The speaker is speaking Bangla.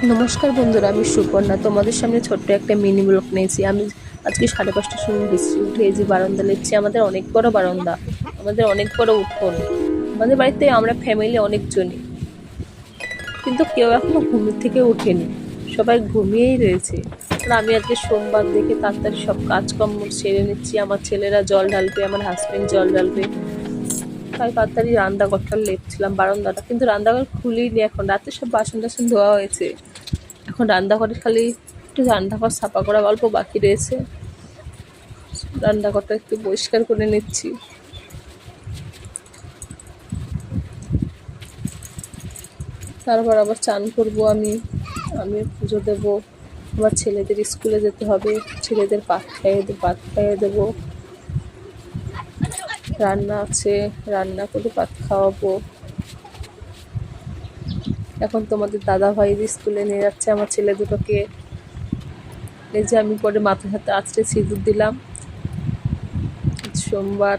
নমস্কার বন্ধুরা, আমি সুপর্ণা। তোমাদের সামনে ছোট্ট একটা মিনি ব্লগ নিয়েছি। আমি আজকে 5:30টার সময় উঠে এই যে বারান্দা লেপছি। আমাদের অনেক বড় বারান্দা, আমাদের অনেক বড় উঠোন। আমাদের বাড়িতে আমরা ফ্যামিলি অনেকজনই, কিন্তু কেউ এখনো ঘুম থেকে উঠেনি, সবাই ঘুমিয়েই রয়েছে। আর আমি আজকে সোমবার দেখে তাড়াতাড়ি সব কাজকর্ম সেরে নিচ্ছি। আমার ছেলেরা জল ঢালবে, আমার হাজবেন্ড জল ঢালবে, তাই তাড়াতাড়ি রান্নাঘরটা লেপছিলাম, বারান্দাটা। কিন্তু রান্নাঘর খুলিনি এখন, রাতে সব বাসন টাসন ধোয়া হয়েছে। এখন রান্নাঘরে খালি একটু রান্নাঘর সাফা করা অল্প বাকি রয়েছে। রান্নাঘরটা একটু পরিষ্কার করে নিচ্ছি। তারপর আবার চান করব। আমি পুজো দেব। আমার ছেলেদের স্কুলে যেতে হবে, ছেলেদের ভাত খাইয়ে দেবো। রান্না আছে, রান্না করে ভাত খাওয়াবো। এখন তোমাদের দাদা ভাই স্কুলে নিয়ে যাচ্ছে আমার ছেলে দুটোকে। এই যে আমি পরে মাথার হাতে আঁচড়ে সিঁদুর দিলাম। সোমবার